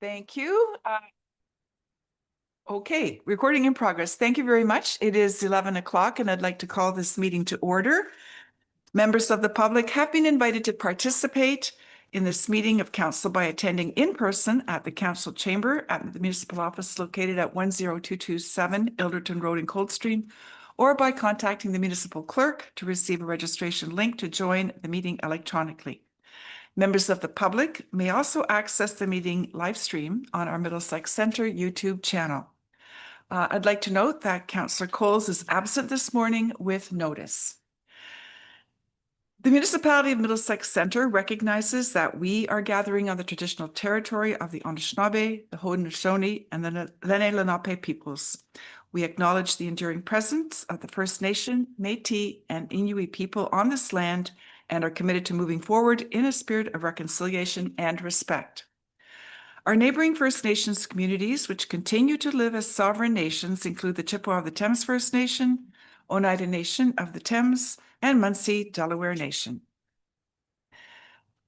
Thank you. Okay, recording in progress. Thank you very much. It is 11 o'clock and I'd like to call this meeting to order. Members of the public have been invited to participate in this meeting of council by attending in person at the council chamber at the municipal office located at 10227 Ilderton Road in Coldstream, or by contacting the municipal clerk to receive a registration link to join the meeting electronically. Members of the public may also access the meeting live stream on our Middlesex Centre YouTube channel. I'd like to note that Councillor Coles is absent this morning with notice. The municipality of Middlesex Centre recognizes that we are gathering on the traditional territory of the Anishinaabe, the Haudenosaunee, and the Lenni Lenape peoples. We acknowledge the enduring presence of the First Nation, Métis, and Inuit people on this land and are committed to moving forward in a spirit of reconciliation and respect. Our neighboring First Nations communities, which continue to live as sovereign nations, include the Chippewa of the Thames First Nation, Oneida Nation of the Thames, and Munsee Delaware Nation.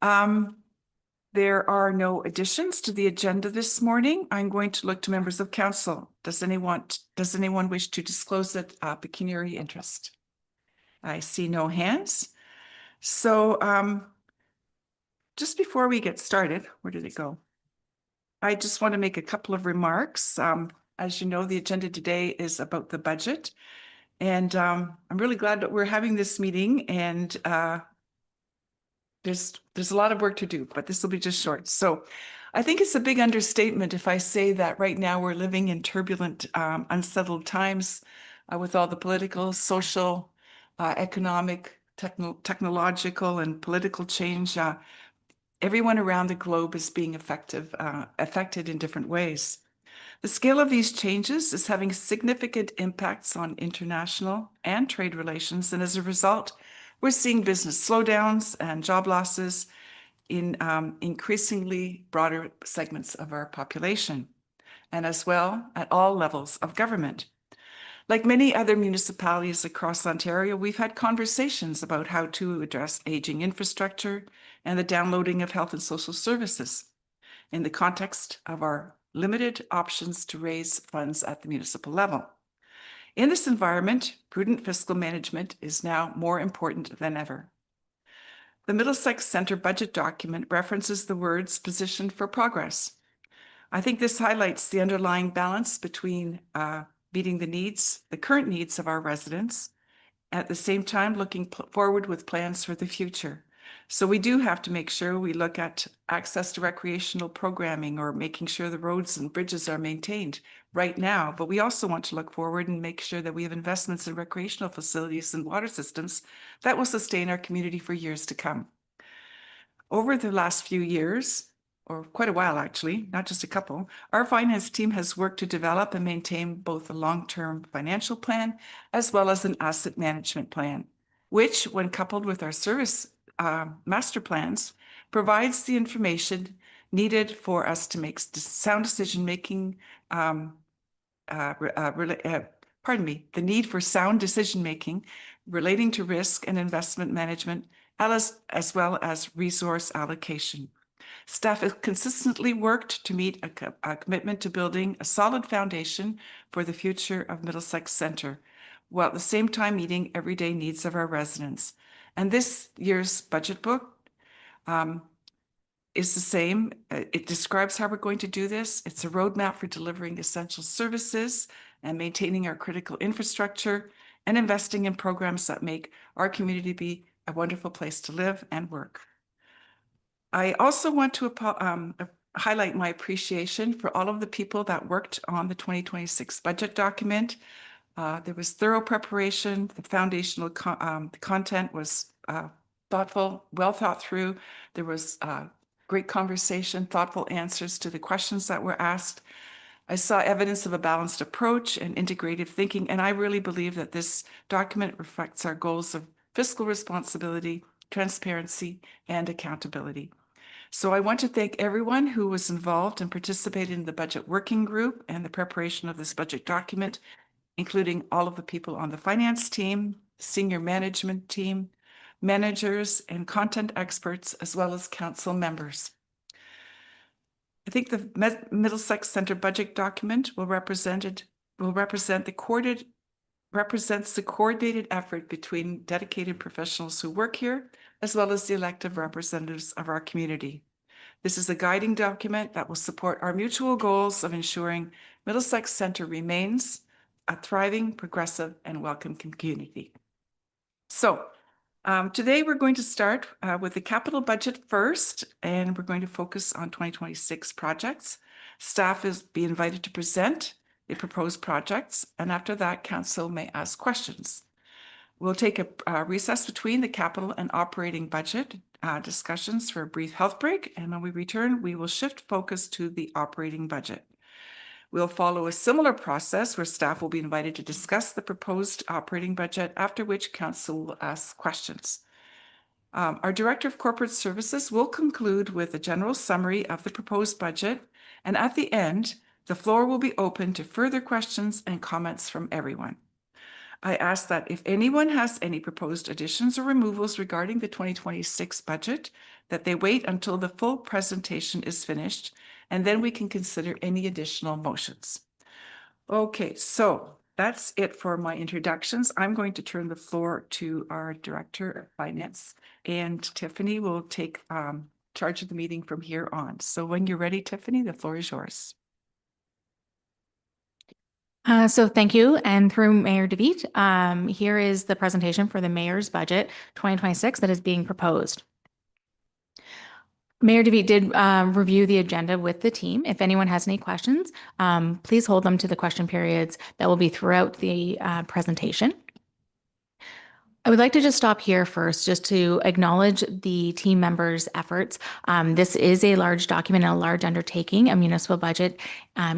There are no additions to the agenda this morning. I'm going to look to members of council. Does anyone wish to disclose that pecuniary interest? I see no hands. So just before we get started, where did it go? I just want to make a couple of remarks. As you know, the agenda today is about the budget. And I'm really glad that we're having this meeting, and there's a lot of work to do, but this will be just short. So I think it's a big understatement if I say that right now we're living in turbulent, unsettled times with all the political, social, economic, technological, and political change. Everyone around the globe is being affected in different ways. The scale of these changes is having significant impacts on international and trade relations, and as a result, we're seeing business slowdowns and job losses in increasingly broader segments of our population, and as well at all levels of government. Like many other municipalities across Ontario, we've had conversations about how to address aging infrastructure and the downloading of health and social services in the context of our limited options to raise funds at the municipal level. In this environment, prudent fiscal management is now more important than ever. The Middlesex Centre budget document references the words "positioned for progress." I think this highlights the underlying balance between meeting the current needs of our residents, at the same time looking forward with plans for the future. So we do have to make sure we look at access to recreational programming or making sure the roads and bridges are maintained right now. But we also want to look forward and make sure that we have investments in recreational facilities and water systems that will sustain our community for years to come. Over the last few years, or quite a while actually, not just a couple, our finance team has worked to develop and maintain both a long-term financial plan as well as an asset management plan, which, when coupled with our service master plans, provides the information needed for us to make sound decision-making, the need for sound decision-making relating to risk and investment management, as well as resource allocation. Staff has consistently worked to meet a commitment to building a solid foundation for the future of Middlesex Centre, while at the same time meeting everyday needs of our residents. And this year's budget book is the same. It describes how we're going to do this. It's a roadmap for delivering essential services and maintaining our critical infrastructure and investing in programs that make our community be a wonderful place to live and work. I also want to highlight my appreciation for all of the people that worked on the 2026 budget document. There was thorough preparation. The foundational content was thoughtful, well thought through. There was great conversation, thoughtful answers to the questions that were asked. I saw evidence of a balanced approach and integrative thinking, and I really believe that this document reflects our goals of fiscal responsibility, transparency, and accountability. So I want to thank everyone who was involved and participated in the budget working group and the preparation of this budget document, including all of the people on the finance team, senior management team, managers, and content experts, as well as council members. I think the Middlesex Center budget document represents the coordinated effort between dedicated professionals who work here, as well as the elected representatives of our community. This is a guiding document that will support our mutual goals of ensuring Middlesex Center remains a thriving, progressive, and welcome community. So today we're going to start with the capital budget first, and we're going to focus on 2026 projects. Staff is be invited to present the proposed projects, and after that, council may ask questions. We'll take a recess between the capital and operating budget discussions for a brief health break, and when we return, we will shift focus to the operating budget. We'll follow a similar process where staff will be invited to discuss the proposed operating budget, after which council will ask questions. Our Director of Corporate Services will conclude with a general summary of the proposed budget, and at the end, the floor will be open to further questions and comments from everyone. I ask that if anyone has any proposed additions or removals regarding the 2026 budget, that they wait until the full presentation is finished, and then we can consider any additional motions. Okay, so that's it for my introductions. I'm going to turn the floor to our Director of Finance, and Tiffany will take charge of the meeting from here on. So when you're ready, Tiffany, the floor is yours. So thank you. And through Mayor DeVitt, here is the presentation for the Mayor's Budget 2026 that is being proposed. Mayor DeVitt did review the agenda with the team. If anyone has any questions, please hold them to the question periods that will be throughout the presentation. I would like to just stop here first, just to acknowledge the team members' efforts. This is a large document and a large undertaking, a municipal budget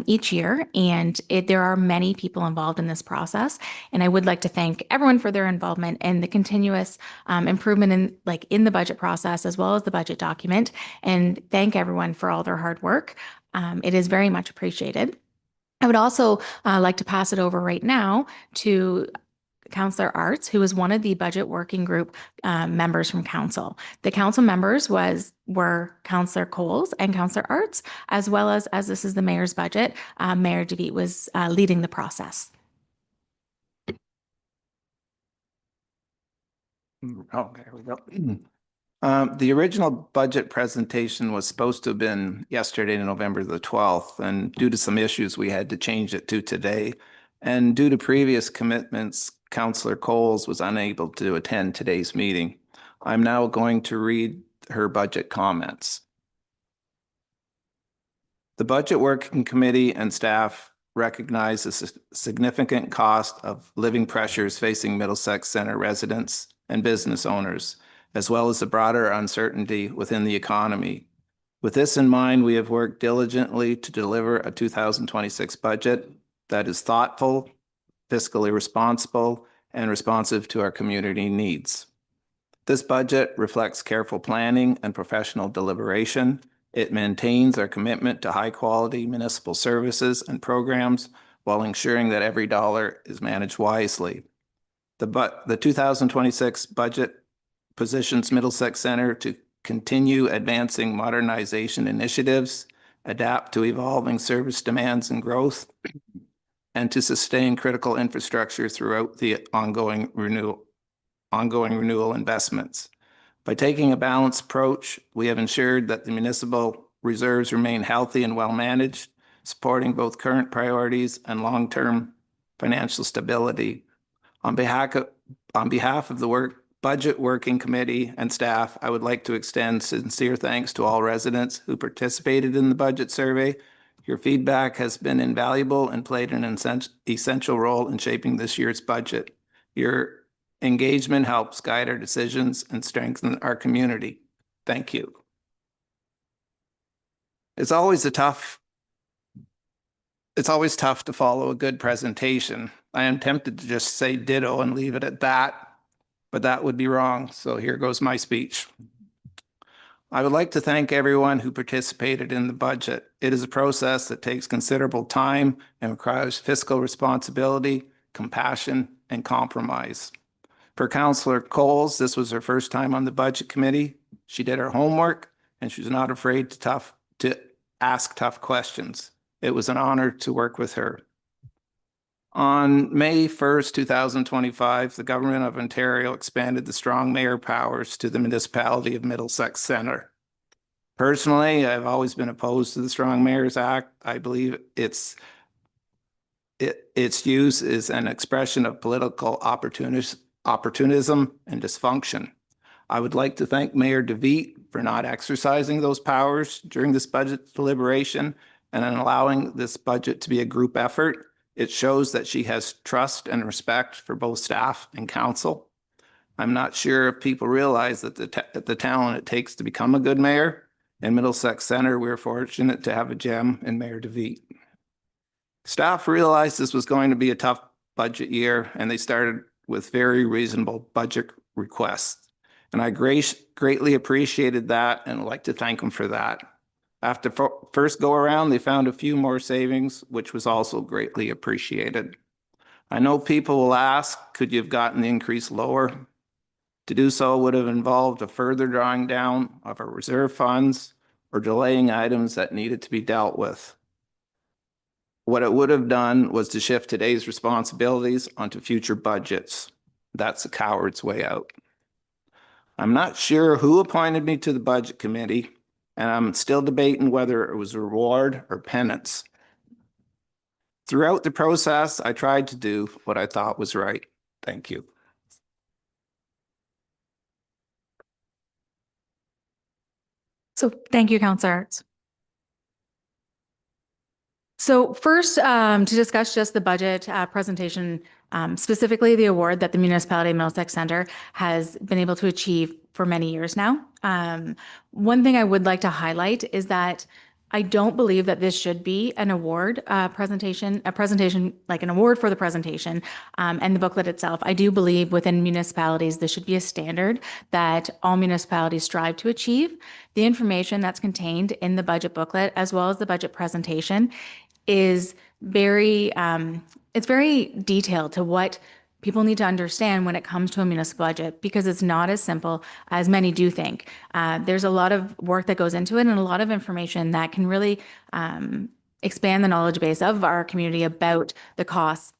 each year, and there are many people involved in this process. And I would like to thank everyone for their involvement and the continuous improvement in the budget process, as well as the budget document, and thank everyone for all their hard work. It is very much appreciated. I would also like to pass it over right now to Councillor Arts, who was one of the budget working group members from council. The council members were Councillor Coles and Councillor Arts, as well as this is the mayor's budget, Mayor DeVitt was leading the process. Oh, there we go. The original budget presentation was supposed to have been yesterday, November the 12th, and due to some issues, we had to change it to today. And due to previous commitments, Councillor Coles was unable to attend today's meeting. I'm now going to read her budget comments. The Budget Working Committee and staff recognize the significant cost of living pressures facing Middlesex Center residents and business owners, as well as the broader uncertainty within the economy. With this in mind, we have worked diligently to deliver a 2026 budget that is thoughtful, fiscally responsible, and responsive to our community needs. This budget reflects careful planning and professional deliberation. It maintains our commitment to high-quality municipal services and programs while ensuring that every dollar is managed wisely. The 2026 budget positions Middlesex Center to continue advancing modernization initiatives, adapt to evolving service demands and growth, and to sustain critical infrastructure throughout the ongoing renewal investments. By taking a balanced approach, we have ensured that the municipal reserves remain healthy and well managed, supporting both current priorities and long-term financial stability. On behalf of the Budget Working Committee and staff, I would like to extend sincere thanks to all residents who participated in the budget survey. Your feedback has been invaluable and played an essential role in shaping this year's budget. Your engagement helps guide our decisions and strengthen our community. Thank you. It's always tough to follow a good presentation. I am tempted to just say ditto and leave it at that, but that would be wrong. So here goes my speech. I would like to thank everyone who participated in the budget. It is a process that takes considerable time and requires fiscal responsibility, compassion, and compromise. For Councillor Coles, this was her first time on the budget committee. She did her homework and she was not afraid to ask tough questions. It was an honor to work with her. On May 1st, 2025, the Government of Ontario expanded the strong mayor powers to the municipality of Middlesex Centre. Personally, I've always been opposed to the Strong Mayors Act. I believe its use is an expression of political opportunism and dysfunction. I would like to thank Mayor DeVete for not exercising those powers during this budget deliberation and in allowing this budget to be a group effort. It shows that she has trust and respect for both staff and council. I'm not sure if people realize that the talent it takes to become a good mayor. In Middlesex Centre, we're fortunate to have a gem in Mayor DeVete. Staff realized this was going to be a tough budget year, and they started with very reasonable budget requests. And I greatly appreciated that and would like to thank them for that. After first go around, they found a few more savings, which was also greatly appreciated. I know people will ask, could you have gotten the increase lower? To do so would have involved a further drawing down of our reserve funds or delaying items that needed to be dealt with. What it would have done was to shift today's responsibilities onto future budgets. That's a coward's way out. I'm not sure who appointed me to the budget committee, and I'm still debating whether it was a reward or penance. Throughout the process, I tried to do what I thought was right. Thank you. So thank you, Councillor Arts. So first, to discuss just the budget presentation, specifically the award that the Municipality of Middlesex Centre has been able to achieve for many years now. One thing I would like to highlight is that I don't believe that this should be an award presentation, like an award for the presentation and the booklet itself. I do believe within municipalities, this should be a standard that all municipalities strive to achieve. The information that's contained in the budget booklet, as well as the budget presentation, is very, it's very detailed to what people need to understand when it comes to a municipal budget, because it's not as simple as many do think. There's a lot of work that goes into it and a lot of information that can really expand the knowledge base of our community about the costs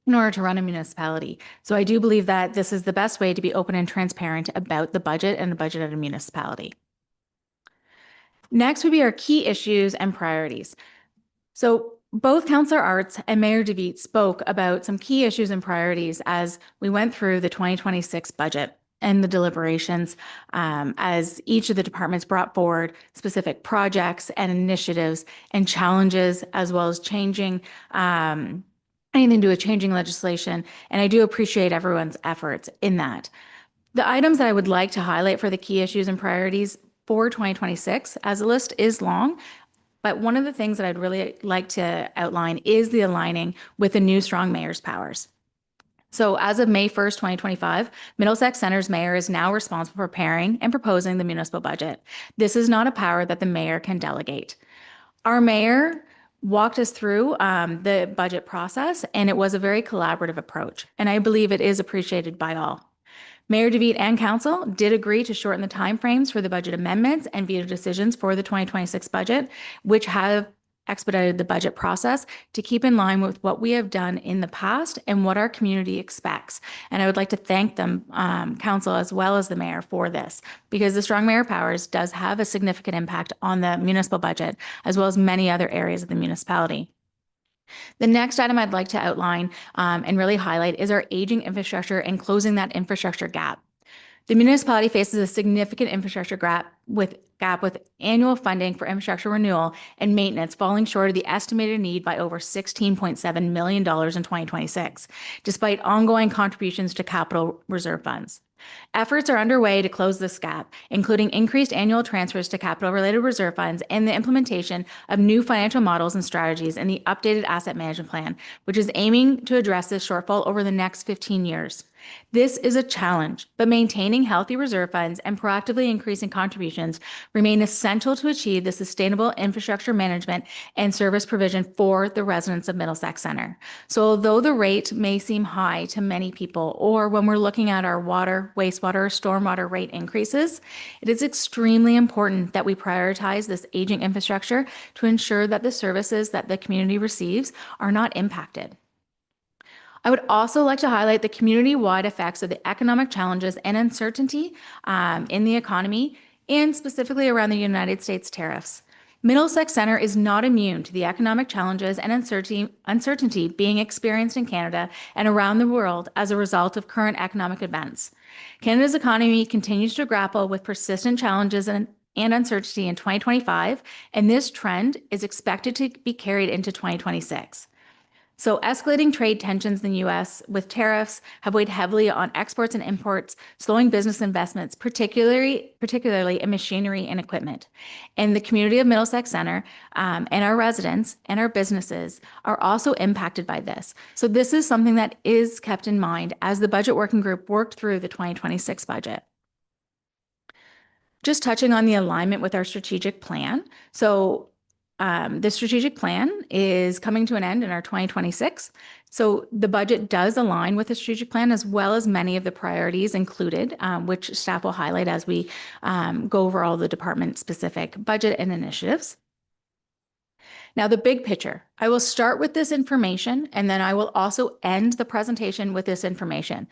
in order to run a municipality. So I do believe that this is the best way to be open and transparent about the budget and the budget of a municipality. Next would be our key issues and priorities. So both Councillor Arts and Mayor DeVete spoke about some key issues and priorities as we went through the 2026 budget and the deliberations, as each of the departments brought forward specific projects and initiatives and challenges, as well as changing anything to do with changing legislation. And I do appreciate everyone's efforts in that. The items that I would like to highlight for the key issues and priorities for 2026, as the list is long, but one of the things that I'd really like to outline is the aligning with the new strong mayor's powers. So as of May 1st, 2025, Middlesex Centre's mayor is now responsible for preparing and proposing the municipal budget. This is not a power that the mayor can delegate. Our mayor walked us through the budget process, and it was a very collaborative approach, and I believe it is appreciated by all. Mayor DeVete and Council did agree to shorten the timeframes for the budget amendments and veto decisions for the 2026 budget, which have expedited the budget process to keep in line with what we have done in the past and what our community expects. And I would like to thank them, Council, as well as the Mayor, for this, because the strong mayor powers does have a significant impact on the municipal budget, as well as many other areas of the municipality. The next item I'd like to outline and really highlight is our aging infrastructure and closing that infrastructure gap. The municipality faces a significant infrastructure gap with annual funding for infrastructure renewal and maintenance falling short of the estimated need by over $16.7 million in 2026, despite ongoing contributions to capital reserve funds. Efforts are underway to close this gap, including increased annual transfers to capital-related reserve funds and the implementation of new financial models and strategies in the updated asset management plan, which is aiming to address this shortfall over the next 15 years. This is a challenge, but maintaining healthy reserve funds and proactively increasing contributions contributions remain essential to achieve the sustainable infrastructure management and service provision for the residents of Middlesex Centre. So although the rate may seem high to many people, or when we're looking at our water, wastewater, or stormwater rate increases, it is extremely important that we prioritize this aging infrastructure to ensure that the services that the community receives are not impacted. I would also like to highlight the community-wide effects of the economic challenges and uncertainty in the economy, and specifically around the United States tariffs. Middlesex Centre is not immune to the economic challenges and uncertainty being experienced in Canada and around the world as a result of current economic events. Canada's economy continues to grapple with persistent challenges and uncertainty in 2025, and this trend is expected to be carried into 2026. So escalating trade tensions in the U.S. with tariffs have weighed heavily on exports and imports, slowing business investments, particularly in machinery and equipment. And the community of Middlesex Centre and our residents and our businesses are also impacted by this. So this is something that is kept in mind as the budget working group worked through the 2026 budget. Just touching on the alignment with our strategic plan. So the strategic plan is coming to an end in our 2026. So the budget does align with the strategic plan as well as many of the priorities included, which staff will highlight as we go over all the department-specific budget and initiatives. Now, the big picture. I will start with this information, and then I will also end the presentation with this information.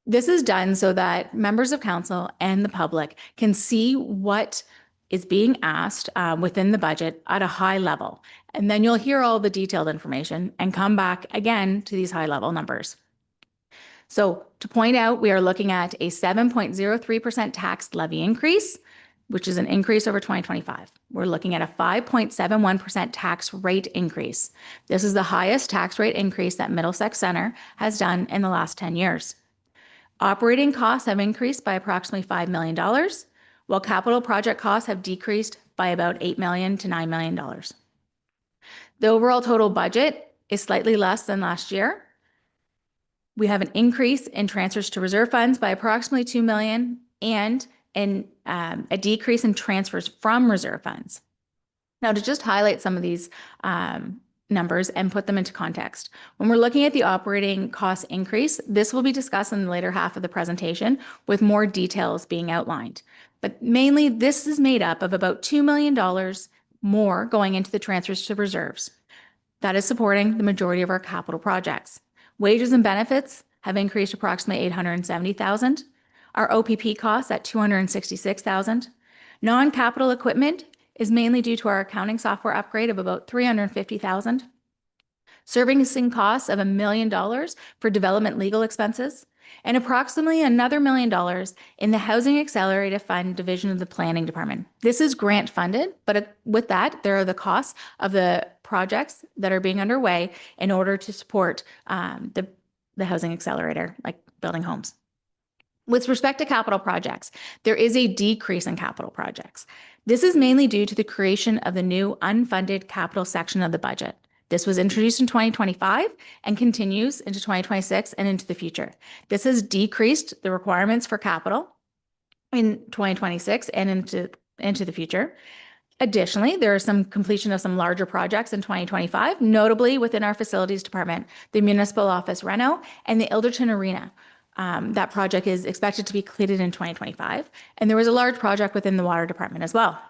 This is done so that members of council and the public can see what is being asked within the budget at a high level. And then you'll hear all the detailed information and come back again to these high level numbers. So to point out, we are looking at a 7.03% tax levy increase, which is an increase over 2025. We're looking at a 5.71% tax rate increase. This is the highest tax rate increase that Middlesex Centre has done in the last 10 years. Operating costs have increased by approximately $5 million, while capital project costs have decreased by about $8 million to $9 million. The overall total budget is slightly less than last year. We have an increase in transfers to reserve funds by approximately $2 million and a decrease in transfers from reserve funds. Now, to just highlight some of these numbers and put them into context. When we're looking at the operating cost increase, this will be discussed in the later half of the presentation with more details being outlined. But mainly, this is made up of about $2 million more going into the transfers to reserves. That is supporting the majority of our capital projects. Wages and benefits have increased approximately $870,000. Our OPP costs at $266,000. Non-capital equipment is mainly due to our accounting software upgrade of about $350,000. Servicing costs of $1 million for development legal expenses, and approximately another $1 million in the Housing Accelerated Fund division of the Planning Department. This is grant funded, but with that, there are the costs of the projects that are being underway in order to support the Housing Accelerator, like building homes. With respect to capital projects, there is a decrease in capital projects. This is mainly due to the creation of the new unfunded capital section of the budget. This was introduced in 2025 and continues into 2026 and into the future. This has decreased the requirements for capital in 2026 and into the future. Additionally, there is some completion of some larger projects in 2025, notably within our facilities department, the municipal office reno and the Ilderton Arena. That project is expected to be completed in 2025. And there was a large project within the water department as well.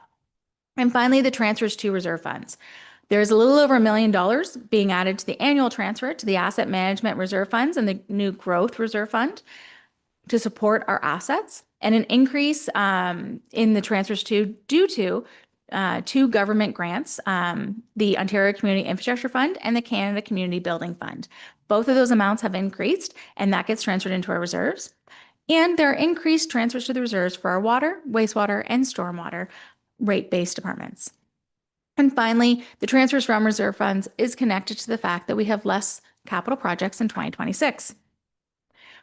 And finally, the transfers to reserve funds. There's a little over $1 million being added to the annual transfer to the asset management reserve funds and the new growth reserve fund to support our assets, and an increase in the transfers due to two government grants, the Ontario Community Infrastructure Fund and the Canada Community Building Fund. Both of those amounts have increased, and that gets transferred into our reserves. And there are increased transfers to the reserves for our water, wastewater, and stormwater rate-based departments. And finally, the transfers from reserve funds is connected to the fact that we have less capital projects in 2026.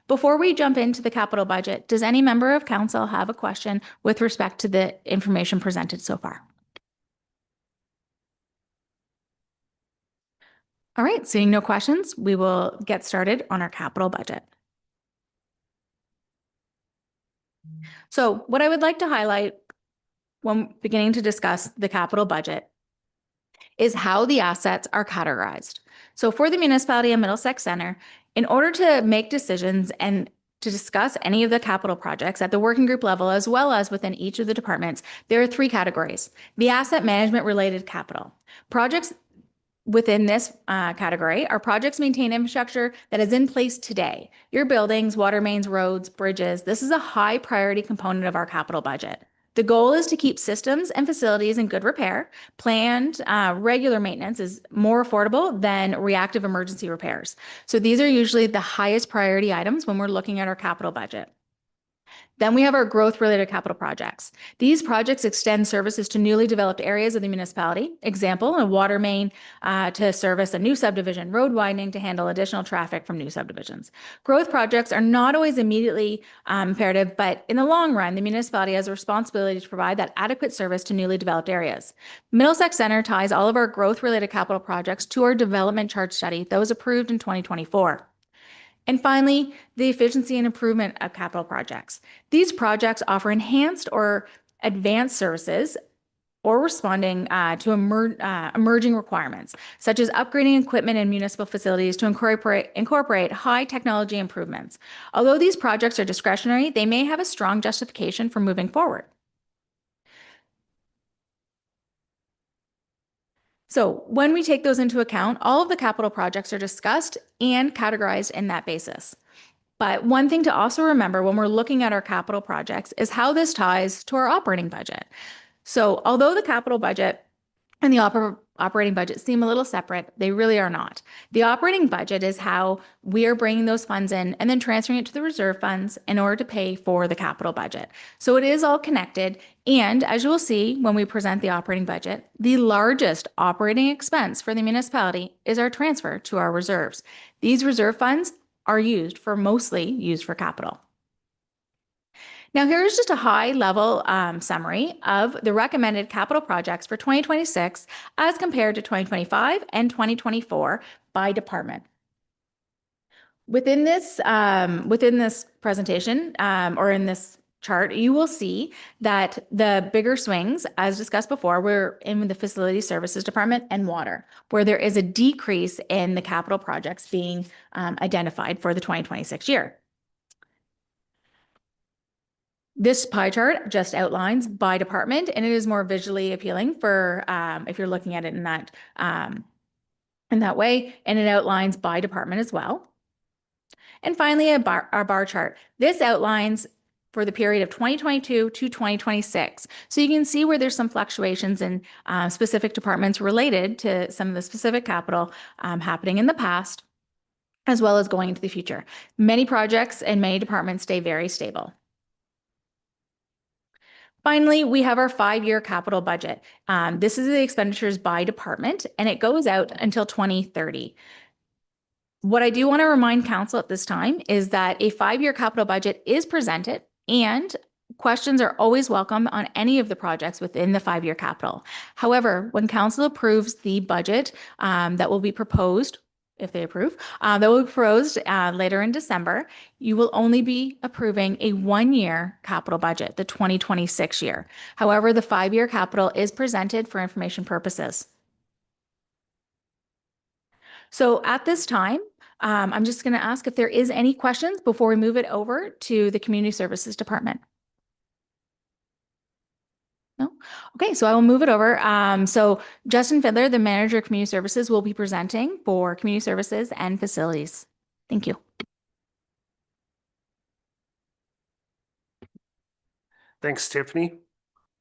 Before we jump into the capital budget, does any member of council have a question with respect to the information presented so far? All right, seeing no questions, we will get started on our capital budget. So what I would like to highlight when beginning to discuss the capital budget is how the assets are categorized. So for the municipality of Middlesex Center, in order to make decisions and to discuss any of the capital projects at the working group level, as well as within each of the departments, there are three categories. The asset management related capital. Projects within this category are projects maintain infrastructure that is in place today. Your buildings, water mains, roads, bridges. This is a high priority component of our capital budget. The goal is to keep systems and facilities in good repair. Planned regular maintenance is more affordable than reactive emergency repairs. So these are usually the highest priority items when we're looking at our capital budget. Then we have our growth-related capital projects. These projects extend services to newly developed areas of the municipality. Example, a water main to service a new subdivision, road widening to handle additional traffic from new subdivisions. Growth projects are not always immediately imperative, but in the long run, the municipality has a responsibility to provide that adequate service to newly developed areas. Middlesex Center ties all of our growth-related capital projects to our development charge study that was approved in 2024. And finally, the efficiency and improvement of capital projects. These projects offer enhanced or advanced services or responding to emerging requirements, such as upgrading equipment in municipal facilities to incorporate high technology improvements. Although these projects are discretionary, they may have a strong justification for moving forward. So when we take those into account, all of the capital projects are discussed and categorized in that basis. But one thing to also remember when we're looking at our capital projects is how this ties to our operating budget. So although the capital budget and the operating budget seem a little separate, they really are not. The operating budget is how we are bringing those funds in and then transferring it to the reserve funds in order to pay for the capital budget. So it is all connected. And as you will see when we present the operating budget, the largest operating expense for the municipality is our transfer to our reserves. These reserve funds are mostly used for capital. Now, here's just a high-level summary of the recommended capital projects for 2026 as compared to 2025 and 2024 by department. Within this presentation or in this chart, you will see that the bigger swings, as discussed before, were in the facility services department and water, where there is a decrease in the capital projects being identified for the 2026 year. This pie chart just outlines by department, and it is more visually appealing for if you're looking at it in that way, and it outlines by department as well. And finally, our bar chart. This outlines for the period of 2022 to 2026. So you can see where there's some fluctuations in specific departments related to some of the specific capital happening in the past, as well as going into the future. Many projects and many departments stay very stable. Finally, we have our 5-year capital budget. This is the expenditures by department, and it goes out until 2030. What I do want to remind council at this time is that a 5-year capital budget is presented, and questions are always welcome on any of the projects within the 5-year capital. However, when council approves the budget that will be proposed, if they approve, that will be proposed later in December, you will only be approving a 1-year capital budget, the 2026 year. However, the 5-year capital is presented for information purposes. So at this time, I'm just going to ask if there is any questions before we move it over to the Community Services Department. No? Okay, so I will move it over. So Justin Fiddler, the Manager of Community Services, will be presenting for Community Services and Facilities. Thank you. Thanks, Tiffany.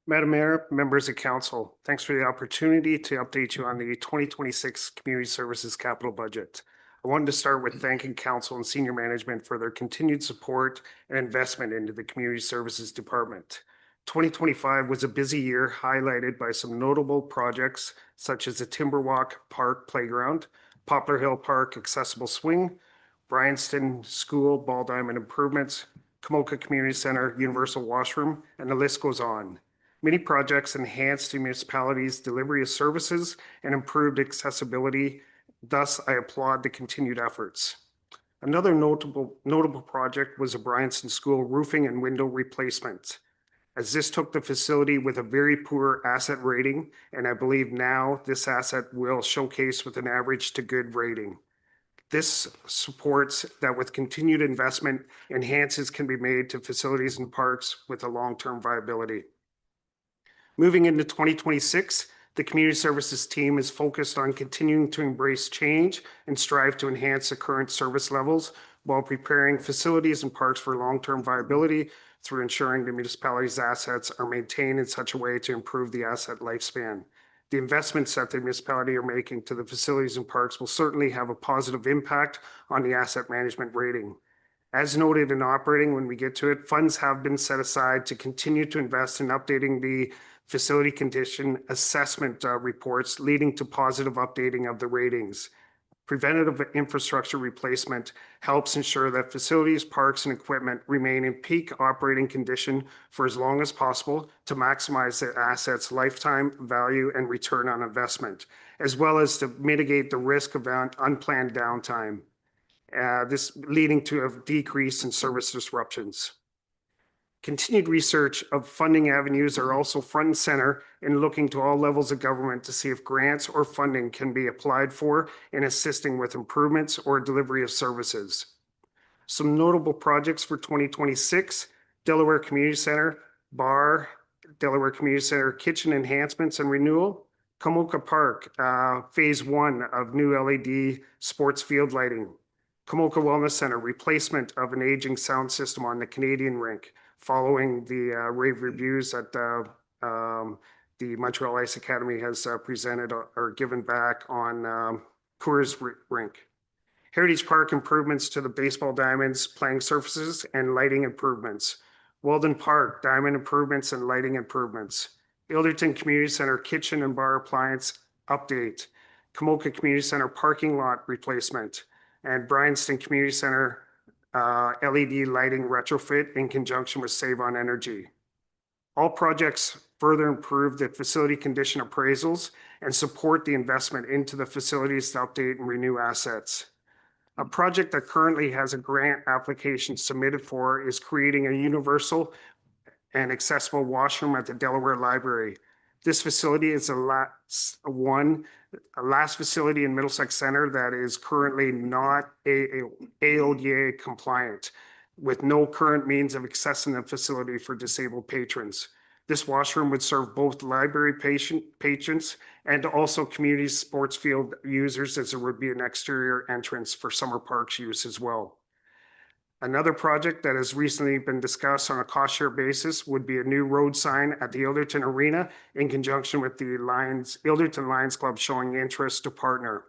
Madam Mayor, members of council, thanks for the opportunity to update you on the 2026 Community Services Capital Budget. I wanted to start with thanking council and senior management for their continued support and investment into the Community Services Department. 2025 was a busy year, highlighted by some notable projects such as the Timberwalk Park Playground, Poplar Hill Park Accessible Swing, Bryanston School Ball Diamond Improvements, Kamoka Community Center Universal Washroom, and the list goes on. Many projects enhanced the municipality's delivery of services and improved accessibility. Thus, I applaud the continued efforts. Another notable project was the Bryanston School roofing and window replacement. as this took the facility with a very poor asset rating, and I believe now this asset will showcase with an average to good rating. This supports that with continued investment, enhances can be made to facilities and parks with a long-term viability. Moving into 2026, the community services team is focused on continuing to embrace change and strive to enhance the current service levels while preparing facilities and parks for long-term viability through ensuring the municipality's assets are maintained in such a way to improve the asset lifespan. The investments that the municipality are making to the facilities and parks will certainly have a positive impact on the asset management rating. As noted in operating, when we get to it, funds have been set aside to continue to invest in updating the facility condition assessment reports, leading to positive updating of the ratings. Preventative infrastructure replacement helps ensure that facilities, parks, and equipment remain in peak operating condition for as long as possible to maximize the asset's lifetime value and return on investment, as well as to mitigate the risk of unplanned downtime. This leading to a decrease in service disruptions. Continued research of funding avenues are also front and center in looking to all levels of government to see if grants or funding can be applied for in assisting with improvements or delivery of services. Some notable projects for 2026, Delaware Community Center, bar, Delaware Community Center kitchen enhancements and renewal, Komoka Park, phase 1 of new LED sports field lighting, Komoka Wellness Center, replacement of an aging sound system on the Canadian rink, following the rave reviews that the Montreal Ice Academy has presented or given back on Coors Rink. Heritage Park improvements to the baseball diamonds, playing surfaces, and lighting improvements. Walden Park, diamond improvements and lighting improvements. Ilderton Community Center kitchen and bar appliance update. Komoka Community Center parking lot replacement. And Bryanston Community Center LED lighting retrofit in conjunction with Save on Energy. All projects further improve the facility condition appraisals and support the investment into the facilities to update and renew assets. A project that currently has a grant application submitted for is creating a universal and accessible washroom at the Delaware Library. This facility is the last facility in Middlesex Center that is currently not AODA compliant, with no current means of accessing the facility for disabled patrons. This washroom would serve both library patrons and also community sports field users, as there would be an exterior entrance for Summer Parks use as well. Another project that has recently been discussed on a cost share basis would be a new road sign at the Ilderton Arena in conjunction with the Ilderton Lions Club showing interest to partner.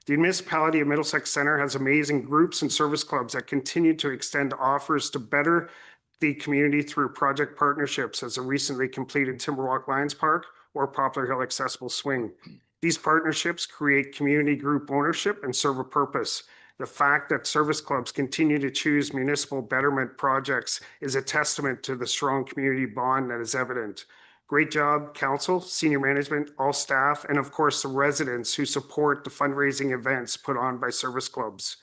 The municipality of Middlesex Center has amazing groups and service clubs that continue to extend offers to better the community through project partnerships, as a recently completed Timberwalk Lions Park or Poplar Hill Accessible Swing. These partnerships create community group ownership and serve a purpose. The fact that service clubs continue to choose municipal betterment projects is a testament to the strong community bond that is evident. Great job, council, senior management, all staff, and of course the residents who support the fundraising events put on by service clubs.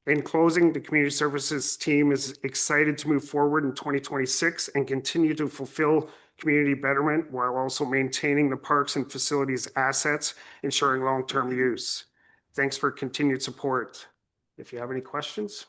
In closing, the community services team is excited to move forward in 2026 and continue to fulfill community betterment while also maintaining the parks and facilities assets, ensuring long-term use. Thanks for continued support. If you have any questions.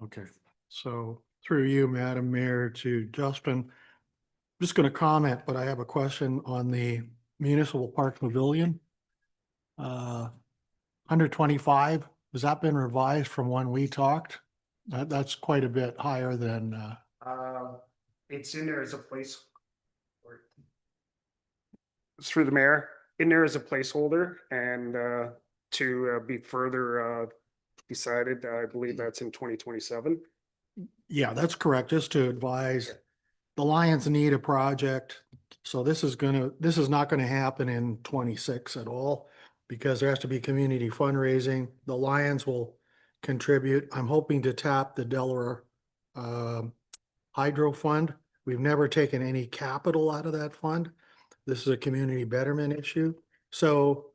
Okay, so through you, Madam Mayor, to Justin, I'm just going to comment, but I have a question on the Municipal Park Pavilion. 125, has that been revised from when we talked? That's quite a bit higher than, It's in there as a place. Through the mayor, in there as a placeholder, and to be further decided, I believe that's in 2027. yeah, that's correct. Just to advise, the Lions need a project. So this is not gonna happen in 26 at all, because there has to be community fundraising. The Lions will contribute. I'm hoping to tap the Delaware Hydro Fund. We've never taken any capital out of that fund. This is a community betterment issue. So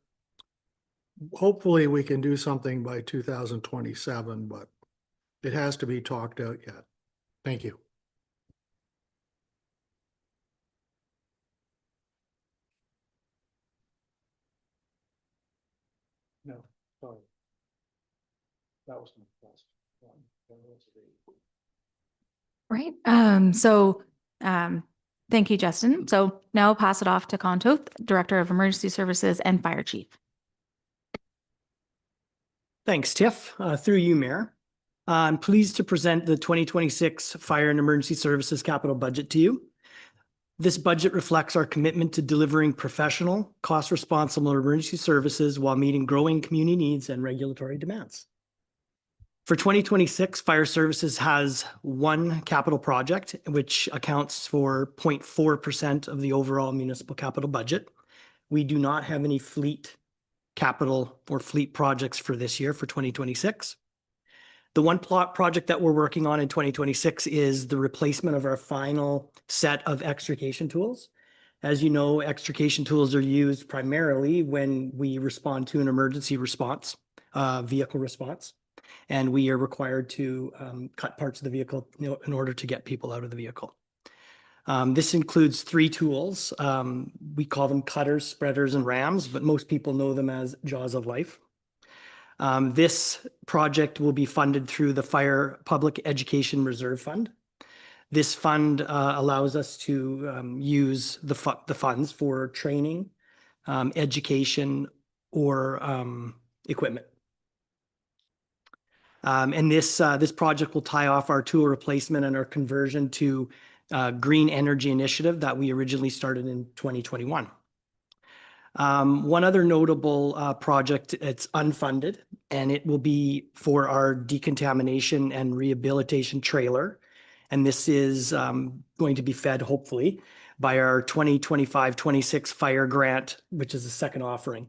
hopefully we can do something by 2027, but it has to be talked out yet. Thank you. No, sorry. That was my question. Right. Thank you, Justin. So now I'll pass it off to Contoth, Director of Emergency Services and Fire Chief. Thanks, Tiff. Through you, Mayor. I'm pleased to present the 2026 Fire and Emergency Services Capital Budget to you. This budget reflects our commitment to delivering professional, cost-responsible emergency services while meeting growing community needs and regulatory demands. For 2026, Fire Services has one capital project, which accounts for 0.4% of the overall municipal capital budget. We do not have any fleet capital or fleet projects for this year, for 2026. The one project that we're working on in 2026 is the replacement of our final set of extrication tools. As you know, extrication tools are used primarily when we respond to an emergency response, vehicle response, and we are required to cut parts of the vehicle, in order to get people out of the vehicle. This includes 3 tools. We call them cutters, spreaders, and rams, but most people know them as jaws of life. This project will be funded through the Fire Public Education Reserve Fund. This fund allows us to use the funds for training, education, or equipment. And this project will tie off our tool replacement and our conversion to green energy initiative that we originally started in 2021. One other notable project, it's unfunded, and it will be for our decontamination and rehabilitation trailer. And this is going to be fed, hopefully, by our 2025-26 fire grant, which is the second offering.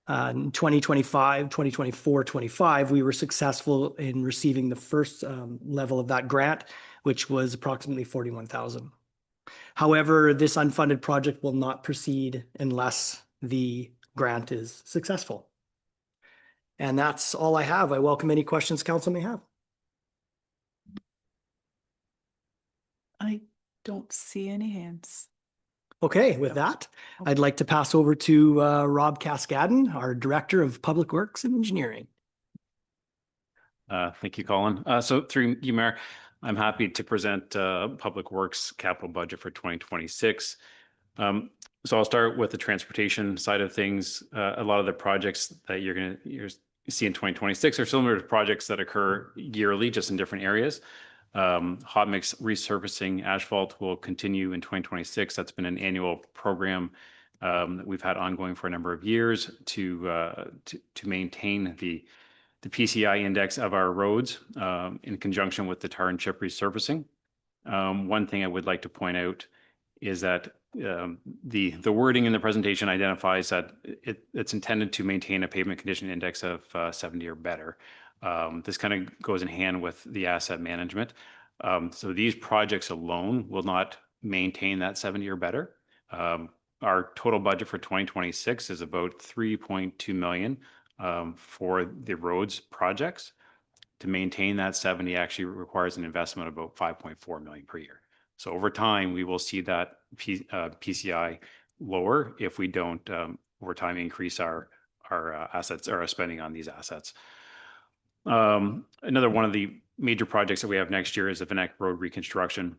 In 2025, 2024, 25, we were successful in receiving the first level of that grant, which was approximately $41,000. However, this unfunded project will not proceed unless the grant is successful. And that's all I have. I welcome any questions council may have. I don't see any hands. Okay, with that, I'd like to pass over to Rob Cascadden, our Director of Public Works and Engineering. Thank you, Colin. So through you, Mayor, I'm happy to present Public Works capital budget for 2026. So I'll start with the transportation side of things. A lot of the projects that you're see in 2026 are similar to projects that occur yearly, just in different areas. Hot mix resurfacing asphalt will continue in 2026. That's been an annual program that we've had ongoing for a number of years to maintain the PCI index of our roads in conjunction with the tar and chip resurfacing. One thing I would like to point out is that the wording in the presentation identifies that it's intended to maintain a pavement condition index of 70 or better. This kind of goes in hand with the asset management. So these projects alone will not maintain that 70 or better. Our total budget for 2026 is about 3.2 million for the roads projects. To maintain that 70 actually requires an investment of about 5.4 million per year. So over time, we will see that PCI lower if we don't over time increase our assets or our spending on these assets. Another one of the major projects that we have next year is the Vanek Road reconstruction.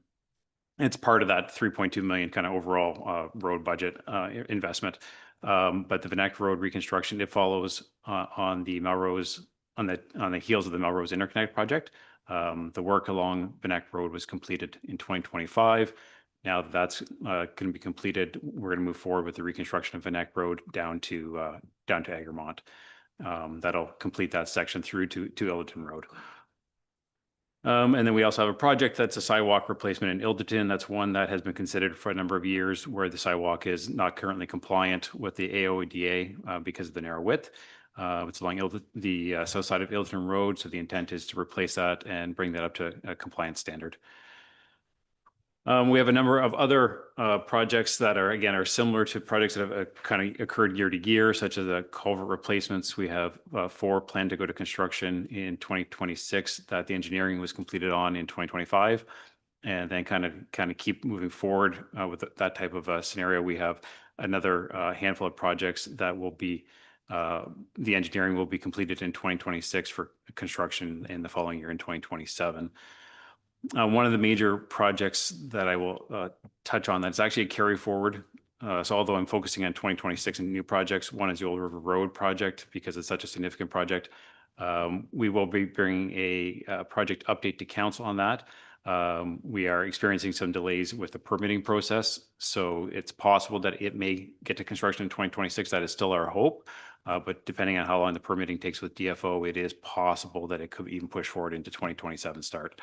It's part of that 3.2 million kind of overall road budget investment. But the Vanek Road reconstruction, it follows on the Melrose, on the heels of the Melrose Interconnect project. The work along Vanek Road was completed in 2025. Now that that's going to be completed, we're going to move forward with the reconstruction of Vanek Road down to Egremont. That'll complete that section through to Ilderton Road. And then we also have a project that's a sidewalk replacement in Ilderton. That's one that has been considered for a number of years, where the sidewalk is not currently compliant with the AODA because of the narrow width. It's along the south side of Ilderton Road, so the intent is to replace that and bring that up to a compliance standard. We have a number of other projects that are, again, are similar to projects that have kind of occurred year to year, such as culvert replacements. We have 4 planned to go to construction in 2026 that the engineering was completed on in 2025. And then kind of keep moving forward with that type of scenario. We have another handful of projects that will be, the engineering will be completed in 2026 for construction in the following year in 2027. One of the major projects that I will touch on that's actually a carry forward. So although I'm focusing on 2026 and new projects, one is the Old River Road project because it's such a significant project. We will be bringing a project update to council on that. We are experiencing some delays with the permitting process, so it's possible that it may get to construction in 2026. That is still our hope, but depending on how long the permitting takes with DFO, it is possible that it could even push forward into 2027 start.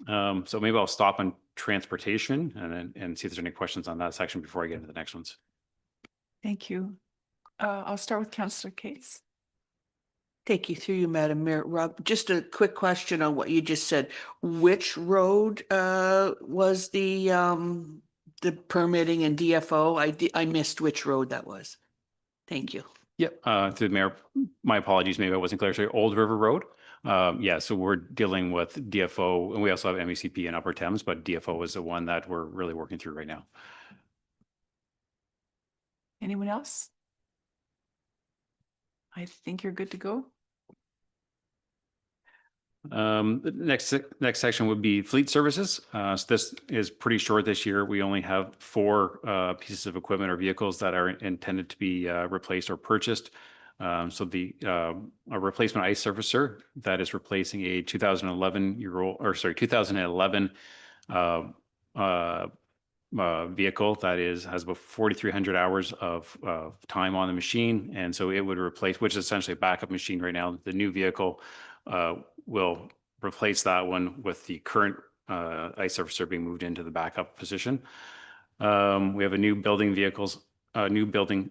So maybe I'll stop on transportation and see if there's any questions on that section before I get into the next ones. Thank you. I'll start with Councillor Cates. Thank you through you, Madam Mayor. Rob, just a quick question on what you just said. Which road was the permitting and DFO? I missed which road that was. Thank you. Yep. Through the mayor, my apologies. Maybe I wasn't clear. So Old River Road. Yeah, so we're dealing with DFO, and we also have MECP and Upper Thames, but DFO is the one that we're really working through right now. Anyone else? I think you're good to go. The next section would be fleet services. So this is pretty short this year. We only have 4 pieces of equipment or vehicles that are intended to be replaced or purchased. So the a replacement ice surfacer that is replacing a 2011 vehicle that has about 4,300 hours of time on the machine, and so it would replace, which is essentially a backup machine right now. The new vehicle will replace that one with the current ice surfacer being moved into the backup position. We have a new building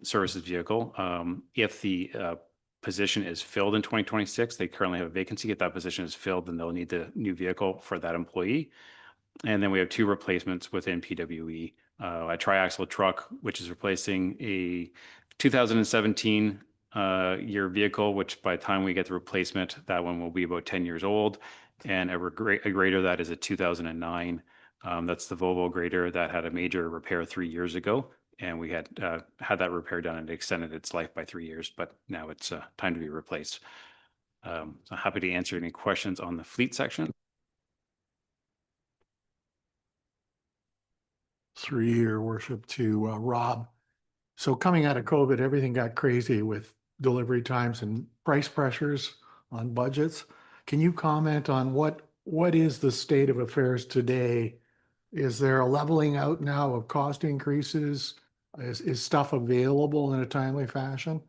services vehicle. If the position is filled in 2026, they currently have a vacancy. If that position is filled, then they'll need the new vehicle for that employee. And then we have 2 replacements within PWE. A triaxle truck, which is replacing a 2017 year vehicle, which by the time we get the replacement, that one will be about 10 years old. And a grader that is a 2009. That's the Volvo grader that had a major repair 3 years ago. And we had that repair done and extended its life by 3 years, but now it's time to be replaced. So happy to answer any questions on the fleet section. Through your worship to Rob. So coming out of COVID, everything got crazy with delivery times and price pressures on budgets. Can you comment on what is the state of affairs today? Is there a leveling out now of cost increases? Is stuff available in a timely fashion?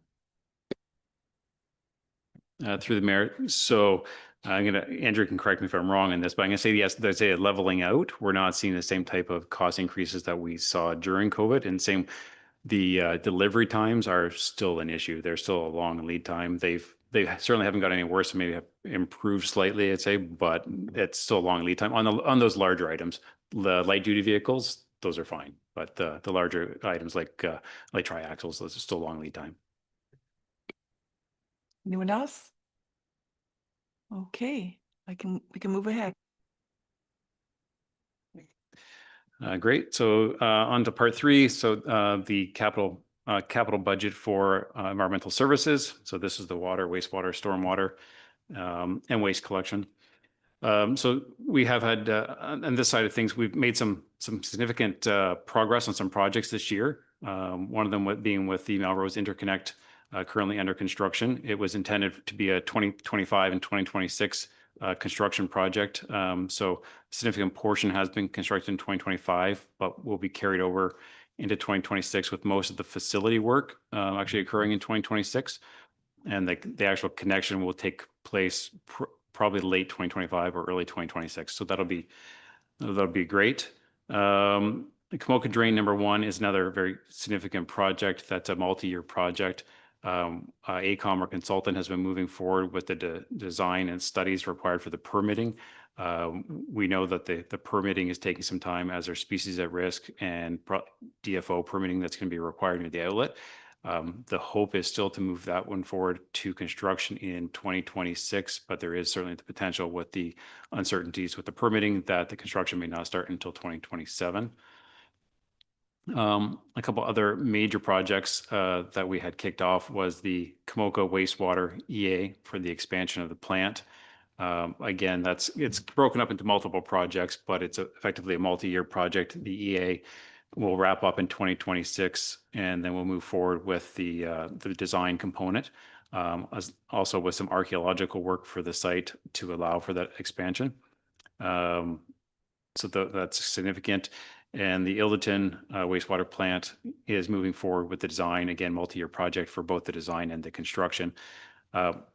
Through the mayor. So Andrew can correct me if I'm wrong on this, but I'm gonna say yes, there's a leveling out. We're not seeing the same type of cost increases that we saw during COVID, and the delivery times are still an issue. There's still a long lead time. They certainly haven't got any worse, maybe have improved slightly, I'd say, but it's still a long lead time on those larger items. The light duty vehicles, those are fine, but the larger items like triaxles, those are still long lead time. Anyone else? Okay, we can move ahead. Great. So on to part 3. So the capital budget for environmental services. So this is the water, wastewater, stormwater, and waste collection. So we have had on this side of things, we've made some significant progress on some projects this year. One of them being with the Melrose Interconnect, currently under construction. It was intended to be a 2025 and 2026 construction project. So a significant portion has been constructed in 2025, but will be carried over into 2026 with most of the facility work actually occurring in 2026. And the actual connection will take place probably late 2025 or early 2026. So that'll be great. The Kamoka Drain number 1 is another very significant project. That's a multi-year project. AECOM, our consultant, has been moving forward with the design and studies required for the permitting. We know that the permitting is taking some time as there's species at risk and DFO permitting that's going to be required near the outlet. The hope is still to move that one forward to construction in 2026, but there is certainly the potential with the uncertainties with the permitting that the construction may not start until 2027. A couple other major projects that we had kicked off was the Kamoka wastewater EA for the expansion of the plant. Again, it's broken up into multiple projects, but it's effectively a multi-year project. The EA will wrap up in 2026, and then we'll move forward with the design component, also with some archaeological work for the site to allow for that expansion. So that's significant. And the Ilderton wastewater plant is moving forward with the design, again, multi-year project for both the design and the construction.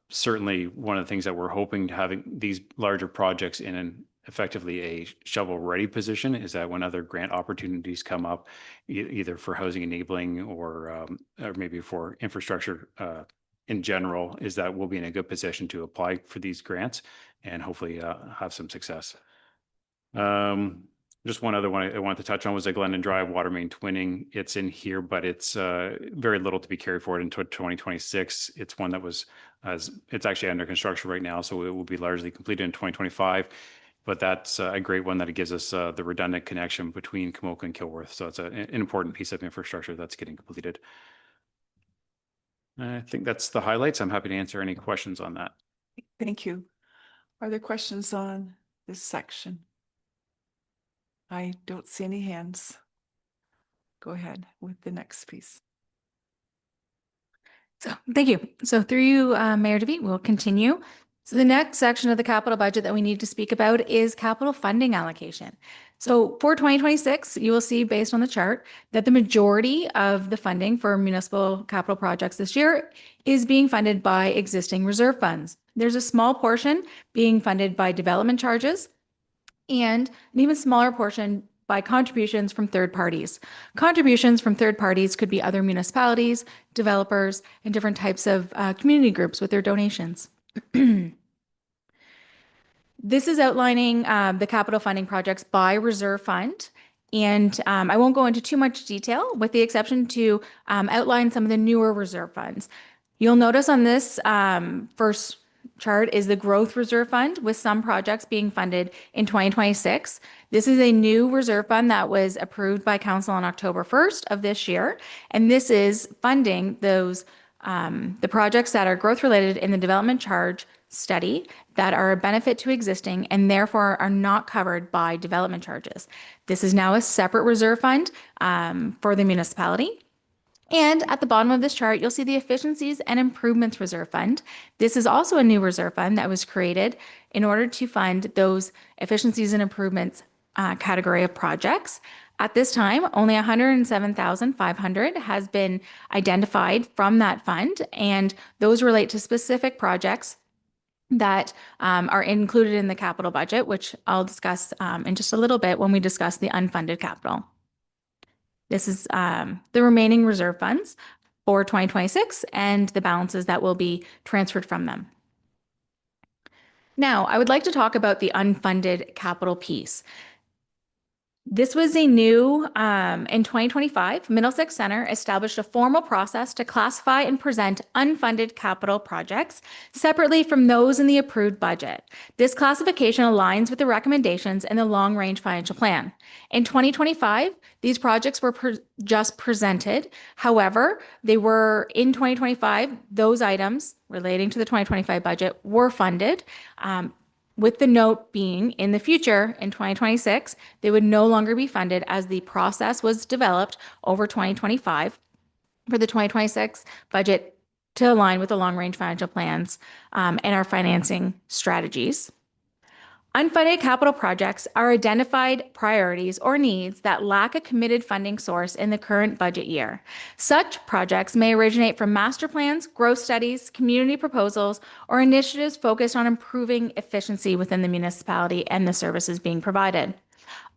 Certainly, one of the things that we're hoping to having these larger projects in an effectively a shovel-ready position is that when other grant opportunities come up, either for housing enabling or maybe for infrastructure in general, is that we'll be in a good position to apply for these grants and hopefully have some success. Just one other one I wanted to touch on was the Glendon Drive water main twinning. It's in here, but it's very little to be carried forward into 2026. It's one that was, it's actually under construction right now, so it will be largely completed in 2025. But that's a great one that it gives us the redundant connection between Kamoka and Kilworth. So it's an important piece of infrastructure that's getting completed. I think that's the highlights. I'm happy to answer any questions on that. Thank you. Are there questions on this section? I don't see any hands. Go ahead with the next piece. So thank you. So through you, Mayor DeVete, we'll continue. So the next section of the capital budget that we need to speak about is capital funding allocation. So for 2026, you will see based on the chart that the majority of the funding for municipal capital projects this year is being funded by existing reserve funds. There's a small portion being funded by development charges and an even smaller portion by contributions from third parties. Contributions from third parties could be other municipalities, developers, and different types of community groups with their donations. This is outlining the capital funding projects by reserve fund. And I won't go into too much detail with the exception to outline some of the newer reserve funds. You'll notice on this first chart is the growth reserve fund with some projects being funded in 2026. This is a new reserve fund that was approved by council on October 1st of this year. And this is funding those the projects that are growth related in the development charge study that are a benefit to existing and therefore are not covered by development charges. This is now a separate reserve fund for the municipality. And at the bottom of this chart, you'll see the Efficiencies and Improvements Reserve Fund. This is also a new reserve fund that was created in order to fund those efficiencies and improvements category of projects. At this time, only $107,500 has been identified from that fund, and those relate to specific projects that are included in the capital budget, which I'll discuss in just a little bit when we discuss the unfunded capital. This is the remaining reserve funds for 2026 and the balances that will be transferred from them. Now, I would like to talk about the unfunded capital piece. This was a new, in 2025, Middlesex Center established a formal process to classify and present unfunded capital projects separately from those in the approved budget. This classification aligns with the recommendations in the long-range financial plan. In 2025, these projects were just presented. However, they were in 2025, those items relating to the 2025 budget were funded. With the note being in the future, in 2026, they would no longer be funded as the process was developed over 2025 for the 2026 budget to align with the long-range financial plans and our financing strategies. Unfunded capital projects are identified priorities or needs that lack a committed funding source in the current budget year. Such projects may originate from master plans, growth studies, community proposals, or initiatives focused on improving efficiency within the municipality and the services being provided.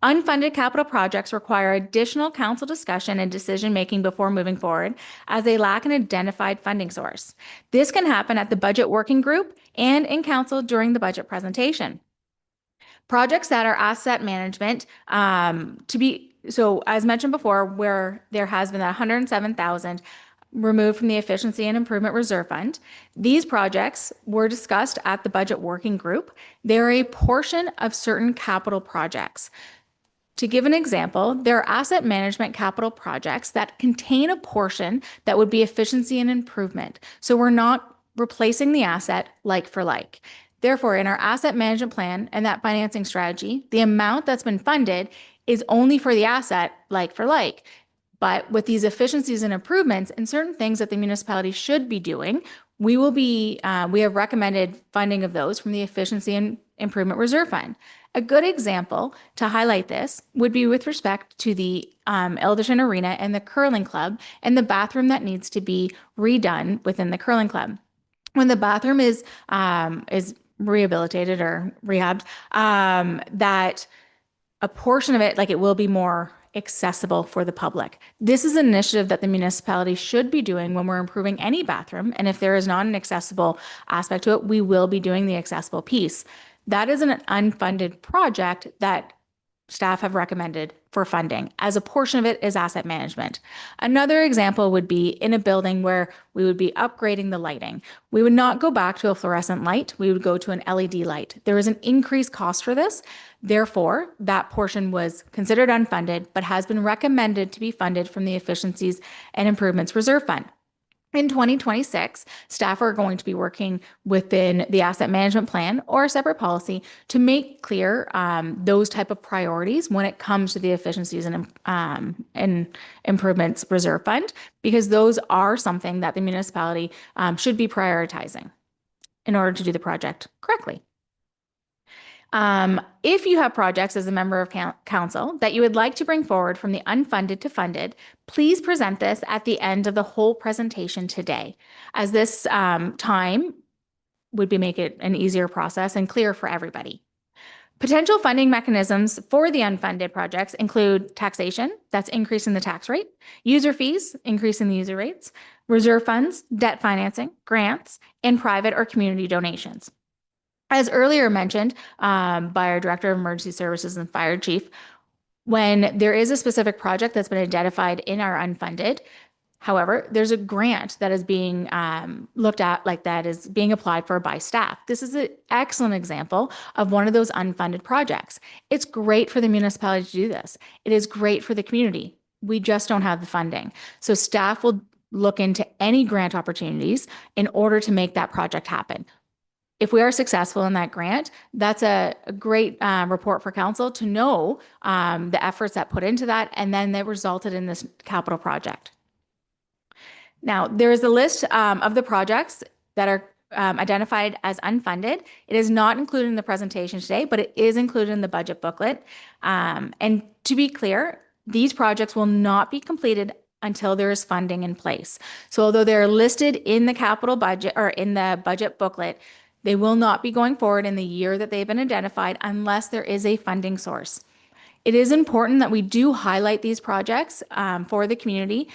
Unfunded capital projects require additional council discussion and decision-making before moving forward, as they lack an identified funding source. This can happen at the budget working group and in council during the budget presentation. Projects that are asset management, so as mentioned before, where there has been that 107,000 removed from the Efficiency and Improvement Reserve Fund. These projects were discussed at the budget working group. They're a portion of certain capital projects. To give an example, there are asset management capital projects that contain a portion that would be efficiency and improvement. So we're not replacing the asset like for like. Therefore, in our asset management plan and that financing strategy, the amount that's been funded is only for the asset like for like. But with these efficiencies and improvements and certain things that the municipality should be doing, we have recommended funding of those from the Efficiency and Improvement Reserve Fund. A good example to highlight this would be with respect to the Elderton Arena and the curling club and the bathroom that needs to be redone within the curling club. When the bathroom is rehabilitated or rehabbed, that a portion of it, like it will be more accessible for the public. This is an initiative that the municipality should be doing when we're improving any bathroom. And if there is not an accessible aspect to it, we will be doing the accessible piece. That is an unfunded project that staff have recommended for funding, as a portion of it is asset management. Another example would be in a building where we would be upgrading the lighting. We would not go back to a fluorescent light, we would go to an LED light. There is an increased cost for this. Therefore, that portion was considered unfunded, but has been recommended to be funded from the Efficiencies and Improvements Reserve Fund. In 2026, staff are going to be working within the asset management plan or a separate policy to make clear those type of priorities when it comes to the Efficiencies and Improvements Reserve Fund, because those are something that the municipality should be prioritizing in order to do the project correctly. If you have projects as a member of council that you would like to bring forward from the unfunded to funded, please present this at the end of the whole presentation today, as this time would make it an easier process and clear for everybody. Potential funding mechanisms for the unfunded projects include taxation, that's increasing the tax rate, user fees, increasing the user rates, reserve funds, debt financing, grants, and private or community donations. As earlier mentioned by our Director of Emergency Services and Fire Chief, when there is a specific project that's been identified in our unfunded, however, there's a grant that is being looked at, like that is being applied for by staff. This is an excellent example of one of those unfunded projects. It's great for the municipality to do this. It is great for the community. We just don't have the funding. So staff will look into any grant opportunities in order to make that project happen. If we are successful in that grant, that's a great report for council to know the efforts that put into that, and then that resulted in this capital project. Now, there is a list of the projects that are identified as unfunded. It is not included in the presentation today, but it is included in the budget booklet. And to be clear, these projects will not be completed until there is funding in place. So although they're listed in the capital budget or in the budget booklet, they will not be going forward in the year that they've been identified unless there is a funding source. It is important that we do highlight these projects for the community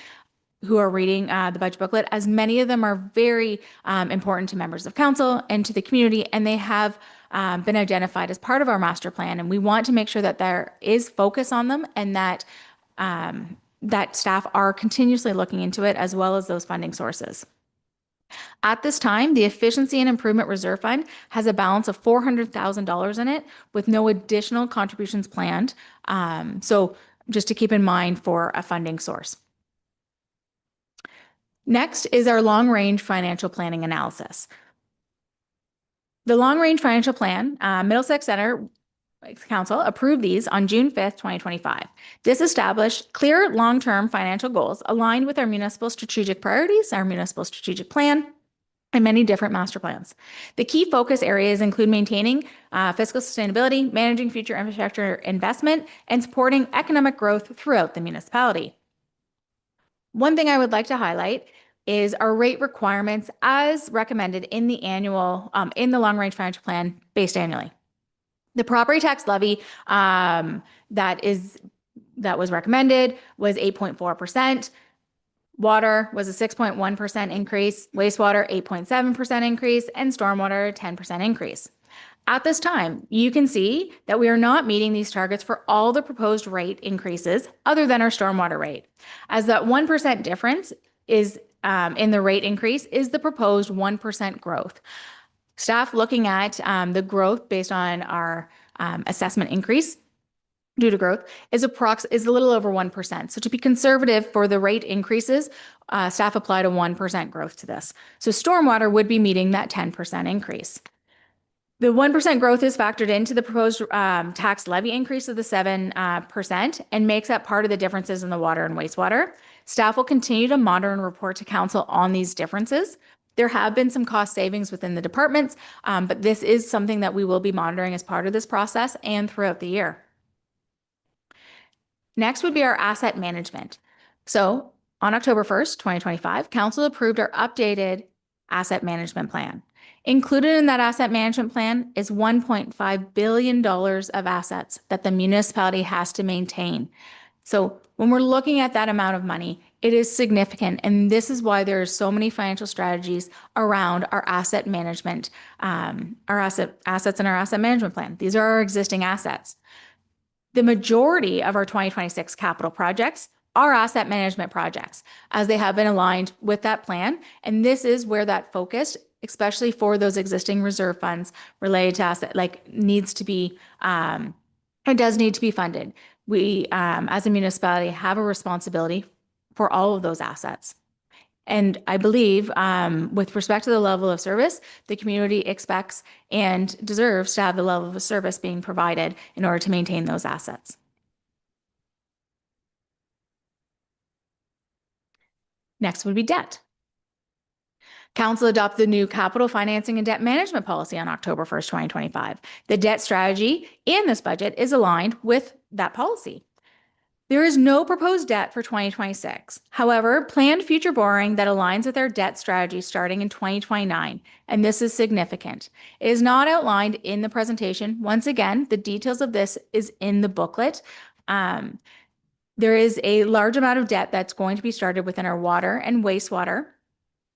who are reading the budget booklet, as many of them are very important to members of council and to the community, and they have been identified as part of our master plan. And we want to make sure that there is focus on them and that that staff are continuously looking into it, as well as those funding sources. At this time, the Efficiency and Improvement Reserve Fund has a balance of $400,000 in it with no additional contributions planned. So just to keep in mind for a funding source. Next is our long-range financial planning analysis. The long-range financial plan, Middlesex Center Council approved these on June 5th, 2025. This established clear long-term financial goals aligned with our municipal strategic priorities, our municipal strategic plan, and many different master plans. The key focus areas include maintaining fiscal sustainability, managing future infrastructure investment, and supporting economic growth throughout the municipality. One thing I would like to highlight is our rate requirements as recommended in the annual, in the long-range financial plan based annually. The property tax levy that was recommended was 8.4%. Water was a 6.1% increase, wastewater 8.7% increase, and stormwater 10% increase. At this time, you can see that we are not meeting these targets for all the proposed rate increases other than our stormwater rate, as that 1% difference is in the rate increase is the proposed 1% growth. Staff looking at the growth based on our assessment increase due to growth is a little over 1%. So to be conservative for the rate increases, staff applied a 1% growth to this. So stormwater would be meeting that 10% increase. The 1% growth is factored into the proposed tax levy increase of the 7% and makes up part of the differences in the water and wastewater. Staff will continue to monitor and report to council on these differences. There have been some cost savings within the departments, but this is something that we will be monitoring as part of this process and throughout the year. Next would be our asset management. So on October 1st, 2025, council approved our updated asset management plan. Included in that asset management plan is $1.5 billion of assets that the municipality has to maintain. So when we're looking at that amount of money, it is significant. And this is why there are so many financial strategies around our asset management, our assets in our asset management plan. These are our existing assets. The majority of our 2026 capital projects are asset management projects, as they have been aligned with that plan. And this is where that focus, especially for those existing reserve funds related to asset, needs to be, it does need to be funded. We, as a municipality, have a responsibility for all of those assets. And I believe, with respect to the level of service, the community expects and deserves to have the level of service being provided in order to maintain those assets. Next would be debt. Council adopted the new capital financing and debt management policy on October 1st, 2025. The debt strategy in this budget is aligned with that policy. There is no proposed debt for 2026. However, planned future borrowing that aligns with our debt strategy starting in 2029, and this is significant. It is not outlined in the presentation. Once again, the details of this is in the booklet. There is a large amount of debt that's going to be started within our water and wastewater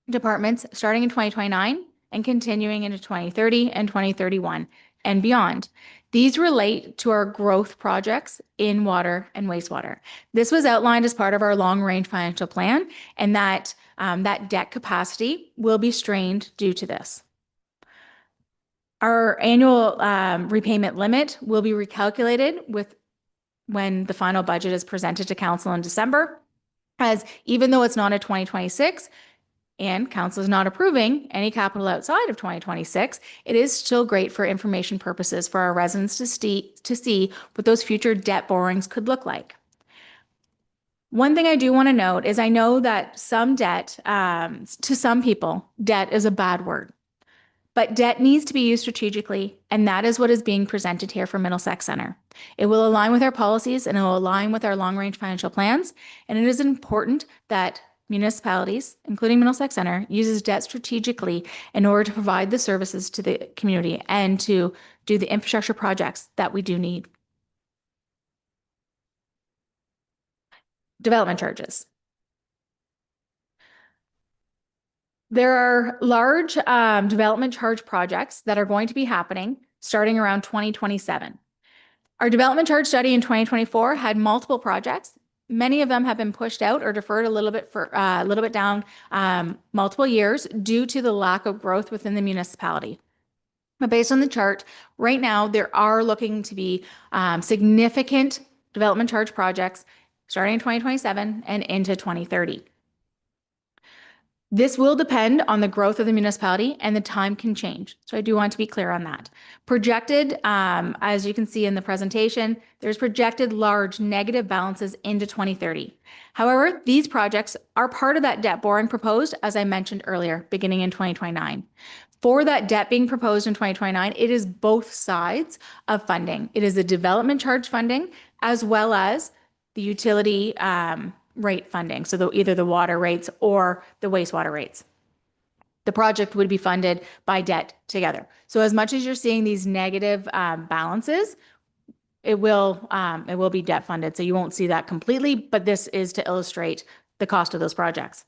departments starting in 2029 and continuing into 2030 and 2031 and beyond. These relate to our growth projects in water and wastewater. This was outlined as part of our long-range financial plan, and that debt capacity will be strained due to this. Our annual repayment limit will be recalculated when the final budget is presented to council in December, as even though it's not a 2026, and council is not approving any capital outside of 2026, it is still great for information purposes for our residents to see what those future debt borrowings could look like. One thing I do want to note is I know that some debt, to some people, debt is a bad word. But debt needs to be used strategically, and that is what is being presented here for Middlesex Centre. It will align with our policies and it will align with our long-range financial plans, and it is important that municipalities, including Middlesex Centre, uses debt strategically in order to provide the services to the community and to do the infrastructure projects that we do need. Development charges. There are large development charge projects that are going to be happening starting around 2027. Our development charge study in 2024 had multiple projects. Many of them have been pushed out or deferred a little bit down multiple years due to the lack of growth within the municipality. But based on the chart, right now there are looking to be significant development charge projects starting in 2027 and into 2030. This will depend on the growth of the municipality, and the time can change. So I do want to be clear on that. Projected, as you can see in the presentation, there's projected large negative balances into 2030. However, these projects are part of that debt borrowing proposed, as I mentioned earlier, beginning in 2029. For that debt being proposed in 2029, it is both sides of funding. It is the development charge funding as well as the utility rate funding, so either the water rates or the wastewater rates. The project would be funded by debt together. So as much as you're seeing these negative balances, it will be debt funded. So you won't see that completely, but this is to illustrate the cost of those projects.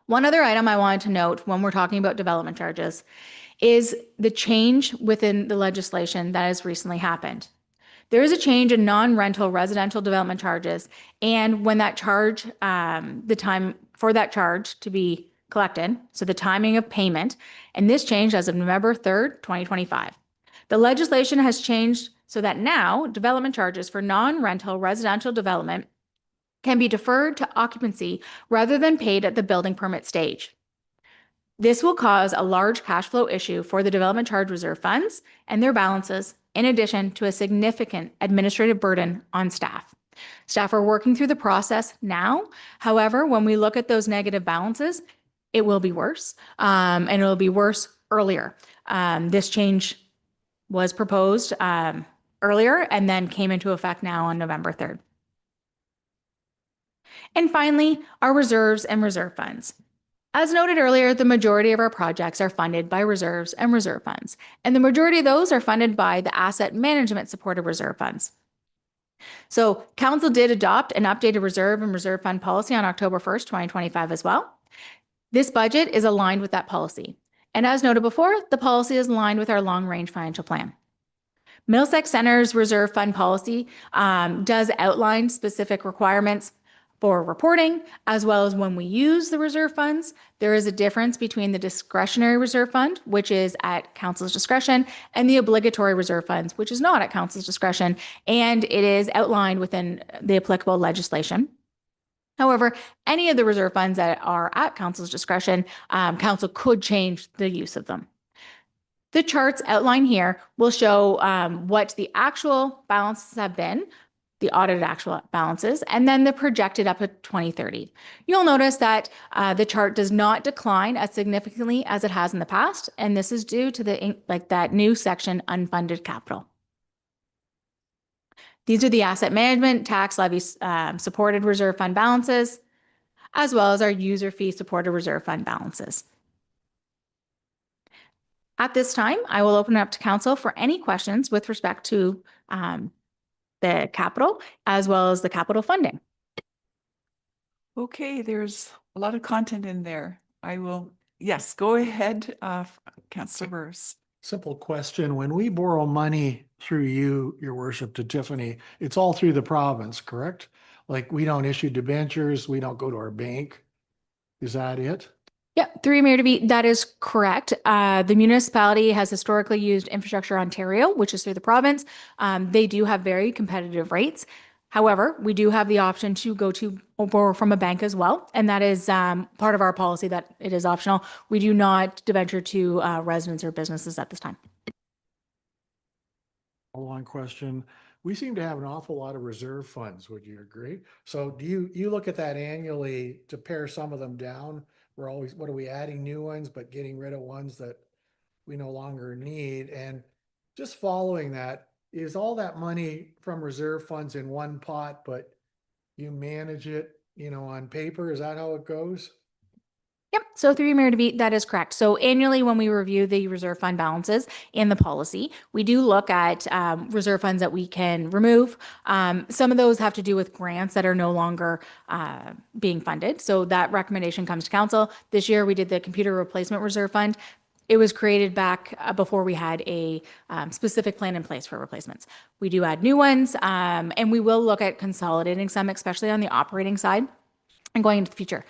One other item I wanted to note when we're talking about development charges is the change within the legislation that has recently happened. There is a change in non-rental residential development charges, and when that charge, the time for that charge to be collected, so the timing of payment, and this changed as of November 3rd, 2025. The legislation has changed so that now development charges for non-rental residential development can be deferred to occupancy rather than paid at the building permit stage. This will cause a large cash flow issue for the development charge reserve funds and their balances, in addition to a significant administrative burden on staff. Staff are working through the process now. However, when we look at those negative balances, it will be worse, and it will be worse earlier. This change was proposed earlier and then came into effect now on November 3rd. And finally, our reserves and reserve funds. As noted earlier, the majority of our projects are funded by reserves and reserve funds, and the majority of those are funded by the asset management supported reserve funds. So council did adopt an updated reserve and reserve fund policy on October 1st, 2025 as well. This budget is aligned with that policy. And as noted before, the policy is aligned with our long-range financial plan. Middlesex Center's reserve fund policy does outline specific requirements for reporting, as well as when we use the reserve funds. There is a difference between the discretionary reserve fund, which is at council's discretion, and the obligatory reserve funds, which is not at council's discretion, and it is outlined within the applicable legislation. However, any of the reserve funds that are at council's discretion, council could change the use of them. The charts outlined here will show what the actual balances have been, the audited actual balances, and then the projected up to 2030. You'll notice that the chart does not decline as significantly as it has in the past, and this is due to that new section, unfunded capital. These are the asset management, tax levy supported reserve fund balances, as well as our user fee supported reserve fund balances. At this time, I will open it up to council for any questions with respect to the capital as well as the capital funding. Okay, there's a lot of content in there. Yes, go ahead, Councillor Burrs. Simple question. When we borrow money through you, your worship, to Tiffany, it's all through the province, correct? Like we don't issue debentures, we don't go to our bank. Is that it? Yeah, through Mayor DeVee, that is correct. The municipality has historically used Infrastructure Ontario, which is through the province. They do have very competitive rates. However, we do have the option to go to or borrow from a bank as well, and that is part of our policy that it is optional. We do not debenture to residents or businesses at this time. A long question. We seem to have an awful lot of reserve funds. Would you agree? So do you look at that annually to pare some of them down? What are we adding new ones, but getting rid of ones that we no longer need? And just following that, is all that money from reserve funds in one pot, but you manage it, on paper? Is that how it goes? Yep. So through Mayor DeVee, that is correct. So annually, when we review the reserve fund balances in the policy, we do look at reserve funds that we can remove. Some of those have to do with grants that are no longer being funded. So that recommendation comes to council. This year, we did the computer replacement reserve fund. It was created back before we had a specific plan in place for replacements. We do add new ones, and we will look at consolidating some, especially on the operating side and going into the future.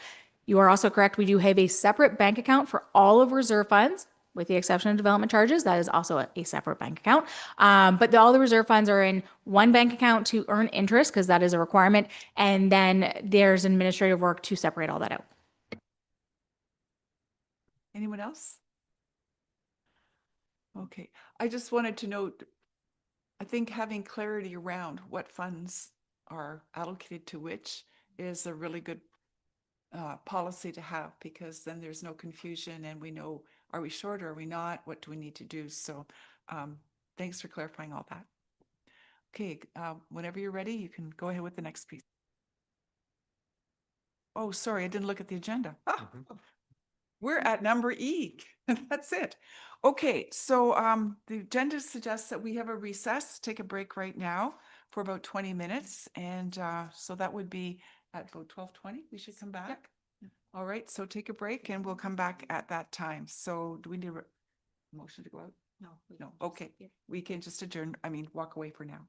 You are also correct. We do have a separate bank account for all of reserve funds, with the exception of development charges. That is also a separate bank account. But all the reserve funds are in one bank account to earn interest, because that is a requirement. And then there's administrative work to separate all that out. Anyone else? Okay, I just wanted to note, I think having clarity around what funds are allocated to which is a really good policy to have, because then there's no confusion and we know, are we short or are we not? What do we need to do? So thanks for clarifying all that. Okay, whenever you're ready, you can go ahead with the next piece. Oh, sorry, I didn't look at the agenda. We're at number E. That's it. Okay, so the agenda suggests that we have a recess, take a break right now for about 20 minutes. And so that would be at about 12:20. We should come back. All right, so take a break and we'll come back at that time. So do we need a motion to go out? No. No, okay. We can just adjourn, I mean, walk away for now.